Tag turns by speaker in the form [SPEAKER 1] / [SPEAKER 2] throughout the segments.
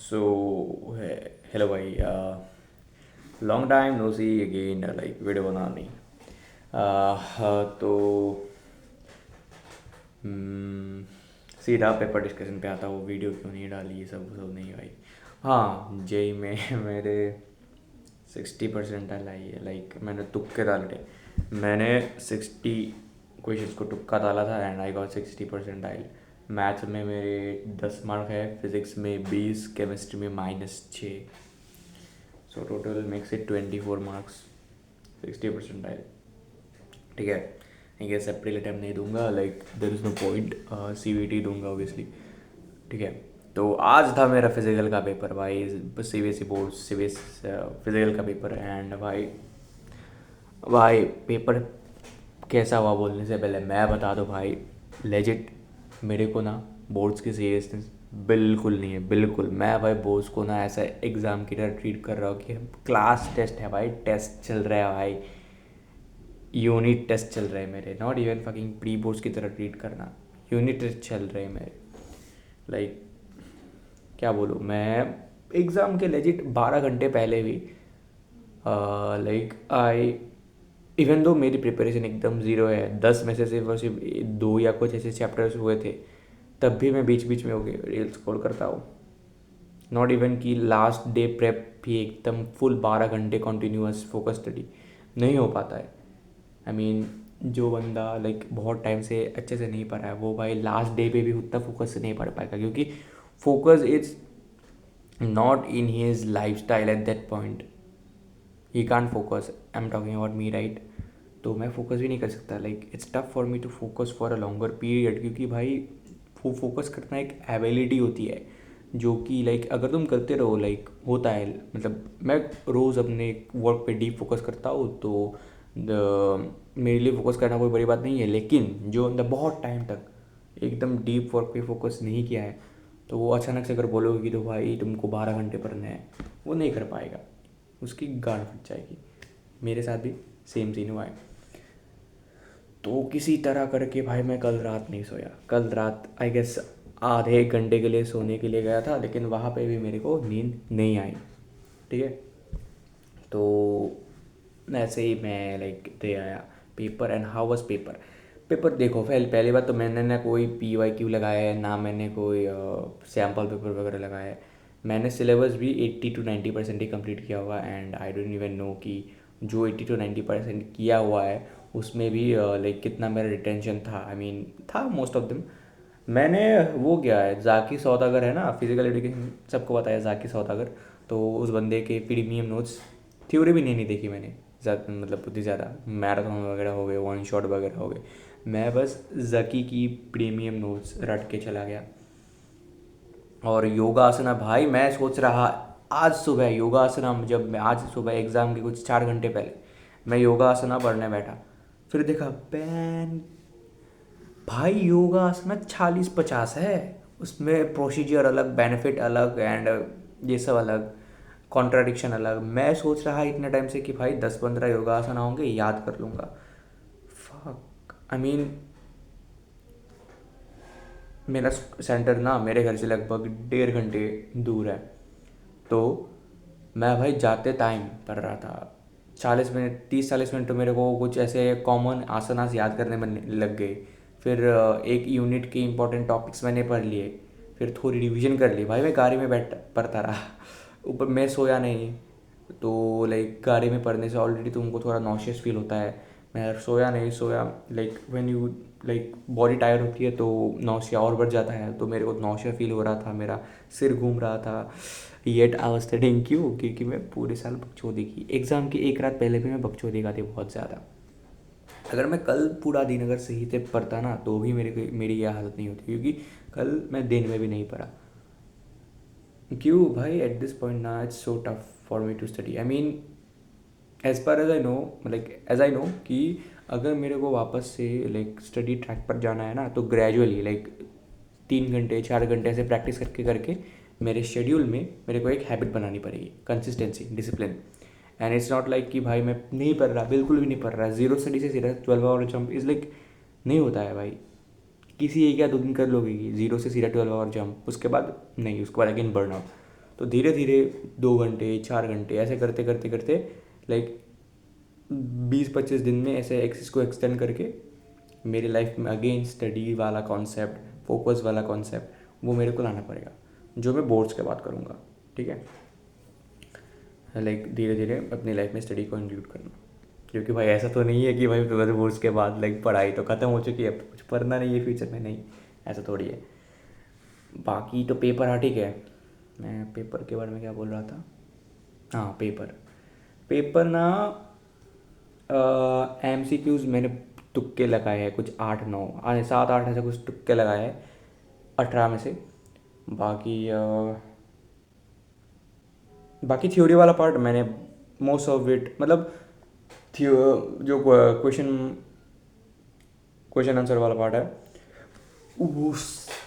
[SPEAKER 1] So, hello भाई, long time no see again, like video बनानी। तो हम्म, सीधा पेपर डिस्कशन पे आता हूँ। वीडियो क्यों नहीं डाली, ये सब सब नहीं भाई। हाँ, जेई में मेरे 60% आई है। लाइक मैंने तुक्के डाले थे। मैंने 60 क्वेश्चंस को तुक्का डाला था एंड आई गॉट 60%। मैथ्स में मेरे 10 मार्क है, फिजिक्स में 20, केमिस्ट्री में -6। So total makes it 24 marks, 60%। ठीक है। आई गेस अप्रैल अटैम्प्ट नहीं दूंगा, like there is no point. CVT दूंगा ऑब्वियसली। ठीक है। तो आज था मेरा फिजिकल का पेपर भाई, CBSE बोर्ड CBS फिजिकल का पेपर। एंड भाई भाई पेपर कैसा हुआ बोलने से पहले मैं बता दूँ भाई, लेजिट मेरे को ना बोर्ड्स की सीरियसनेस बिल्कुल नहीं है, बिल्कुल। मैं भाई बोर्ड्स को ना ऐसा एग्ज़ाम की तरह ट्रीट कर रहा हूँ कि क्लास टेस्ट है भाई, टेस्ट चल रहा है भाई, यूनिट टेस्ट चल रहे हैं मेरे। Not even fucking pre boards की तरह ट्रीट करना, यूनिट टेस्ट चल रहे हैं मेरे। लाइक क्या बोलूँ मैं, एग्ज़ाम के लेजिट 12 घंटे पहले भी, लाइक आई, इवन दो मेरी प्रिपरेशन एकदम ज़ीरो है, 10 में से सिर्फ दो या कुछ ऐसे चैप्टर्स हुए थे, तब भी मैं बीच बीच में हो गए रील स्क्रॉल करता हूँ। नॉट इवन कि लास्ट डे प्रेप भी एकदम फुल 12 घंटे कॉन्टीन्यूअस फोकस स्टडी नहीं हो पाता है। आई मीन जो बंदा लाइक बहुत टाइम से अच्छे से नहीं पढ़ा है, वो भाई लास्ट डे पे भी उतना फोकस से नहीं पढ़ पाएगा, क्योंकि focus is not in his lifestyle at that point. He can't focus, I am talking about me, right. तो मैं फोकस भी नहीं कर सकता। Like it's tough for me to focus for a longer period, क्योंकि भाई वो focus करना एक एबिलिटी होती है जो कि लाइक अगर तुम करते रहो लाइक होता है। मतलब मैं रोज़ अपने वर्क पे डीप फोकस करता हूँ, तो मेरे लिए फोकस करना कोई बड़ी बात नहीं है। लेकिन जो बंदा बहुत टाइम तक एकदम डीप वर्क पे फोकस नहीं किया है, तो वो अचानक से अगर बोलोगे कि तो भाई तुमको 12 घंटे पढ़ना है, वो नहीं कर पाएगा, उसकी गांड फट जाएगी। मेरे साथ भी सेम सीन हुआ है। तो किसी तरह करके भाई मैं कल रात नहीं सोया। कल रात आई गेस आधे एक घंटे के लिए सोने के लिए गया था, लेकिन वहाँ पे भी मेरे को नींद नहीं आई। ठीक है। तो ऐसे ही मैं लाइक दे आया paper. And how was paper. Paper देखो, पहली बात तो मैंने ना कोई PYQ लगाया है, ना मैंने कोई सैम्पल पेपर वगैरह लगाया है। मैंने सिलेबस भी 80 to 90% ही कंप्लीट किया हुआ है। And I don't even know कि जो 80 to 90% किया हुआ है उसमें भी लाइक कितना मेरा रिटेंशन था। आई मीन था मोस्ट ऑफ दम। मैंने वो किया है, जाकी सौदागर है ना, फिजिकल एजुकेशन सबको बताया जाकी सौदागर। तो उस बंदे के प्रीमियम नोट्स, थ्योरी भी नहीं देखी मैंने ज़्यादा, मतलब उतनी ज़्यादा मैराथन वगैरह हो गए, वन शॉट वगैरह हो गए। मैं बस जकी की प्रीमियम नोट्स रट के चला गया। और योगा आसना भाई मैं सोच रहा, आज सुबह योगा आसना, जब मैं आज सुबह एग्ज़ाम के कुछ 4 घंटे पहले मैं योगा आसना पढ़ने बैठा, फिर देखा बैन भाई योगा आसना 40-50 है, उसमें प्रोसीजर अलग, बेनिफिट अलग, एंड ये सब अलग, कॉन्ट्राडिक्शन अलग। मैं सोच रहा इतने टाइम से कि भाई 10-15 योगा आसन होंगे, याद कर लूँगा। फक, आई मीन मेरा सेंटर ना मेरे घर से लगभग 1.5 घंटे दूर है। तो मैं भाई जाते टाइम पढ़ रहा था, 40 मिनट 30-40 मिनट तो मेरे को कुछ ऐसे कॉमन आसनास याद करने में लग गए। फिर एक यूनिट के इंपॉर्टेंट टॉपिक्स मैंने पढ़ लिए, फिर थोड़ी रिवीजन कर ली। भाई मैं गाड़ी में बैठ पढ़ता रहा ऊपर मैं सोया नहीं। तो लाइक गाड़ी में पढ़ने से ऑलरेडी तुमको थोड़ा नॉशियस फील होता है। मैं सोया नहीं, सोया like when you like body tired होती है तो नौशिया और बढ़ जाता है। तो मेरे को नौशिया फील हो रहा था, मेरा सिर घूम रहा था। येट आई वाज स्टडिंग, क्यों? क्योंकि मैं पूरे साल बकचोदी की, एग्ज़ाम की एक रात पहले भी मैं बकचोदी का थी बहुत ज़्यादा। अगर मैं कल पूरा दिन अगर सही से पढ़ता ना, तो भी मेरी यह हालत नहीं होती, क्योंकि कल मैं दिन में भी नहीं पढ़ा। क्यों भाई, एट दिस पॉइंट ना it's so tough for me to study. I mean as per as I know, like as I know कि अगर मेरे को वापस से लाइक स्टडी ट्रैक पर जाना है ना, तो ग्रेजुअली लाइक 3 घंटे 4 घंटे ऐसे प्रैक्टिस करके करके मेरे शेड्यूल में मेरे को एक हैबिट बनानी पड़ेगी, consistency, discipline. And it's not like कि भाई मैं नहीं पढ़ रहा, बिल्कुल भी नहीं पढ़ रहा, जीरो स्टडी से सीधा 12 आवर जंप इज़ लाइक नहीं होता है भाई। किसी एक या 2 दिन कर लोगे कि जीरो से सीधा 12 आवर जंप, उसके बाद नहीं, उसके बाद अगेन बर्न आउट। तो धीरे धीरे 2 घंटे 4 घंटे ऐसे करते करते करते लाइक 20-25 दिन में ऐसे एक्सिस को एक्सटेंड करके मेरी लाइफ में अगेन स्टडी वाला कॉन्सेप्ट, फोकस वाला कॉन्सेप्ट वो मेरे को लाना पड़ेगा, जो मैं बोर्ड्स के बाद करूँगा, ठीक है। लाइक धीरे धीरे अपनी लाइफ में स्टडी को इंक्लूड करना, क्योंकि भाई ऐसा तो नहीं है कि भाई ट्वेल्थ बोर्ड्स के बाद लाइक पढ़ाई तो ख़त्म हो चुकी है, कुछ पढ़ना नहीं है फ्यूचर में, नहीं ऐसा थोड़ी है। बाकी तो पेपर, हाँ ठीक है, मैं पेपर के बारे में क्या बोल रहा था, हाँ पेपर ना MCQs मैंने तुक्के लगाए हैं कुछ 8-9 7-8 ऐसे कुछ तुक्के लगाए हैं 18 में से। बाकी थ्योरी वाला पार्ट मैंने मोस्ट ऑफ इट मतलब जो क्वेश्चन आंसर वाला पार्ट है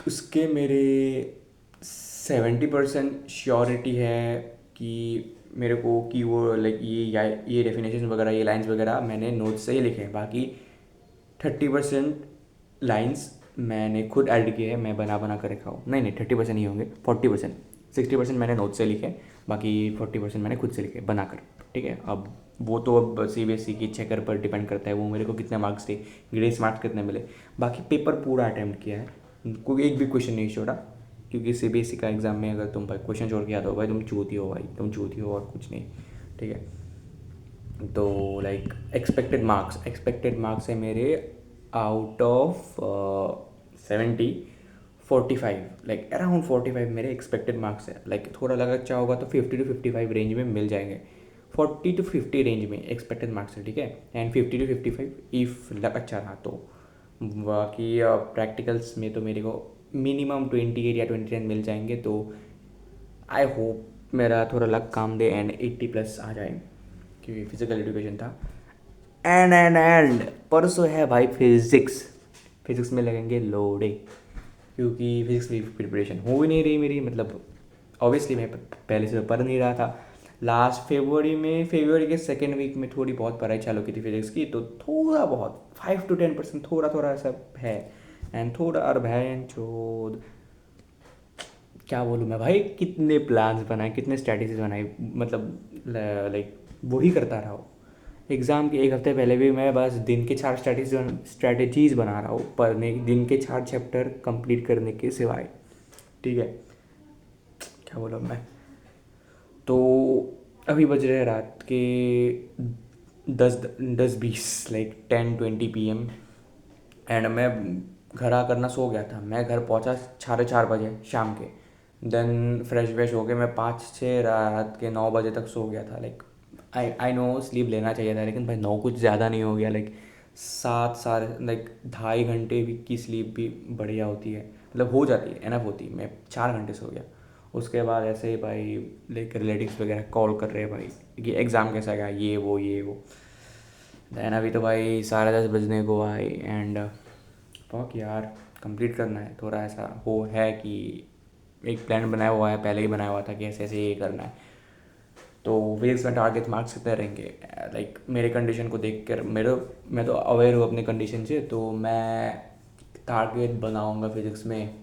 [SPEAKER 1] उसके मेरे 70% श्योरिटी है कि मेरे को कि वो लाइक ये डेफिनेशन वगैरह ये लाइंस वगैरह मैंने नोट्स से ही लिखे हैं। बाकी 30% लाइंस मैंने खुद ऐड किए हैं, मैं बना कर रखा हूँ। नहीं 30% नहीं होंगे, 40%, 60% मैंने नोट्स से लिखे, बाकी 40% मैंने खुद से लिखे बनाकर, ठीक है। अब वो तो अब CBSE की चेकर पर डिपेंड करता है, वो मेरे को कितने मार्क्स थे, ग्रेस मार्क्स कितने मिले। बाकी पेपर पूरा अटैम्प्ट किया है, कोई एक भी क्वेश्चन नहीं छोड़ा, क्योंकि CBSE का एग्ज़ाम में अगर तुम भाई क्वेश्चन छोड़ के आता हो भाई तुम चूती हो भाई, तुम चूती हो और कुछ नहीं, ठीक है। तो लाइक एक्सपेक्टेड मार्क्स है मेरे आउट ऑफ 70 45, लाइक अराउंड 45 मेरे एक्सपेक्टेड मार्क्स है। लाइक थोड़ा लगा अच्छा होगा तो 50 to 55 रेंज में मिल जाएंगे, 40 to 50 रेंज में एक्सपेक्टेड मार्क्स है, ठीक है। एंड 50 to 55 इफ़ लग अच्छा रहा तो। बाकी प्रैक्टिकल्स में तो मेरे को मिनिमम 28 या 29 मिल जाएंगे, तो आई होप मेरा थोड़ा लक काम दे एंड 80+ आ जाए, क्योंकि फिजिकल एजुकेशन था। एंड परसों है भाई फिज़िक्स में लगेंगे लोड़े, क्योंकि फिज़िक्स की प्रिपरेशन हो ही नहीं रही मेरी, मतलब ऑब्वियसली मैं पहले से पढ़ नहीं रहा था। लास्ट फरवरी के सेकेंड वीक में थोड़ी बहुत पढ़ाई चालू की थी फिज़िक्स की, तो थोड़ा बहुत 5 to 10% थोड़ा ऐसा है। एंड थोड़ा और भैन चोद क्या बोलूँ मैं भाई, कितने प्लान्स बनाए, कितने स्ट्रैटेजीज बनाई, मतलब लाइक वही करता रहा हूँ। एग्ज़ाम के एक हफ्ते पहले भी मैं बस दिन के 4 स्ट्रैटेजीज बना रहा हूँ, पढ़ने दिन के 4 चैप्टर कंप्लीट करने के सिवाय, ठीक है। क्या बोला मैं, तो अभी बज रहे रात के 10:20 लाइक 10:20 PM, एंड मैं घर आकर ना सो गया था। मैं घर पहुंचा 4:30 शाम के, देन फ्रेश हो के मैं 5 से रात के 9 तक सो गया था। लाइक आई नो स्लीप लेना चाहिए था, लेकिन भाई 9 कुछ ज़्यादा नहीं हो गया। लाइक 2.5 घंटे की स्लीप भी बढ़िया होती है, मतलब हो जाती है, एनफ होती है। मैं 4 घंटे सो गया। उसके बाद ऐसे ही भाई लाइक रिलेटिव्स वगैरह कॉल कर रहे हैं भाई कि एग्ज़ाम कैसा गया, ये वो देन अभी तो भाई 10:30 बजने को भाई, एंड फक यार कंप्लीट करना है। थोड़ा ऐसा हो है कि एक प्लान बनाया हुआ है, पहले ही बनाया हुआ था कि ऐसे ऐसे ये करना है। तो फिजिक्स में टारगेट मार्क्स कितने रहेंगे, लाइक मेरे कंडीशन को देख कर मैं तो अवेयर हूँ अपने कंडीशन से, तो मैं टारगेट बनाऊँगा फिजिक्स में।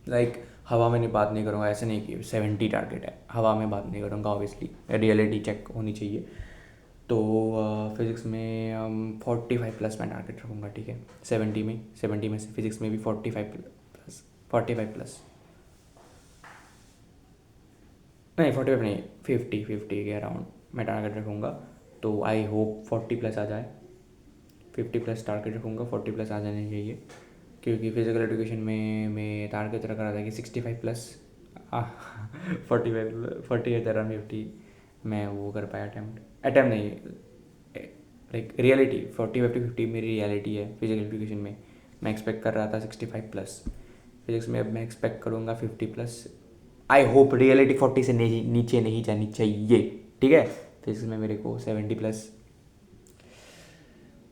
[SPEAKER 1] लाइक हवा में नहीं बात नहीं करूँगा, ऐसे नहीं कि 70 टारगेट है, हवा में बात नहीं करूँगा, ऑब्वियसली रियलिटी चेक होनी चाहिए। तो फिज़िक्स में 45+ मैं टारगेट रखूँगा, ठीक है। 70 में से फिज़िक्स में भी 45+, नहीं 45 नहीं, 50 के अराउंड मैं टारगेट रखूँगा। तो आई होप 40+ आ जाए, 50+ टारगेट रखूँगा, 40+ आ जाने चाहिए। क्योंकि फिजिकल एजुकेशन में मैं टारगेट रख रहा था कि 65+, 40 अराउंड 50 मैं वो कर पाया अटैम्प्ट नहीं, लाइक रियलिटी 45 to 50 मेरी रियलिटी है फिजिकल एजुकेशन में। मैं एक्सपेक्ट कर रहा था 65+, फिजिक्स में अब मैं एक्सपेक्ट करूँगा 50+। आई होप रियलिटी 40 से नीचे नहीं जानी चाहिए, ठीक है। फिजिक्स में मेरे को 70+।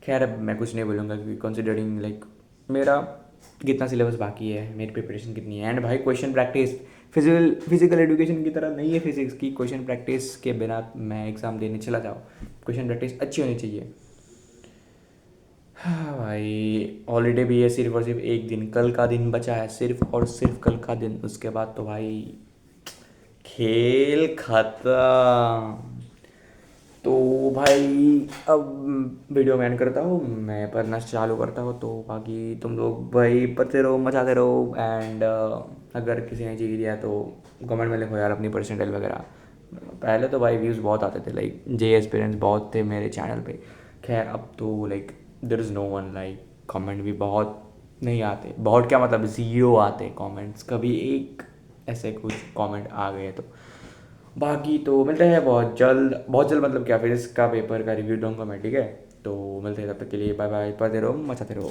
[SPEAKER 1] खैर अब मैं कुछ नहीं बोलूँगा, क्योंकि कंसिडरिंग लाइक मेरा कितना सिलेबस बाकी है, मेरी प्रिपरेशन कितनी है। एंड भाई क्वेश्चन प्रैक्टिस फिजिकल एजुकेशन की तरह नहीं है फिजिक्स की, क्वेश्चन प्रैक्टिस के बिना मैं एग्ज़ाम देने चला जाऊँ। क्वेश्चन प्रैक्टिस अच्छी होनी चाहिए। हाँ भाई हॉलीडे भी है सिर्फ और सिर्फ एक दिन, कल का दिन बचा है सिर्फ और सिर्फ कल का दिन। उसके बाद तो भाई खेल खत्म। तो भाई अब वीडियो में एंड करता हूँ, मैं पढ़ना चालू करता हूँ। तो बाकी तुम लोग भाई पढ़ते रहो, मचाते रहो। एंड अगर किसी ने चीज़ दिया तो कमेंट में लिखो यार अपनी परसेंटाइल वगैरह। पहले तो भाई व्यूज़ बहुत आते थे, लाइक जे एक्सपीरियंस बहुत थे मेरे चैनल पे। खैर अब तो like there is no one, like comment भी बहुत नहीं आते। बहुत क्या मतलब, ज़ीरो आते कमेंट्स, कभी एक ऐसे कुछ कमेंट आ गए तो। बाकी तो मिलते हैं बहुत जल्द, बहुत जल्द मतलब क्या, फिर इसका पेपर का रिव्यू दूंगा मैं, ठीक है। तो मिलते हैं, तब तक के लिए बाय बाय, पढ़ते रहो, मचाते रहो।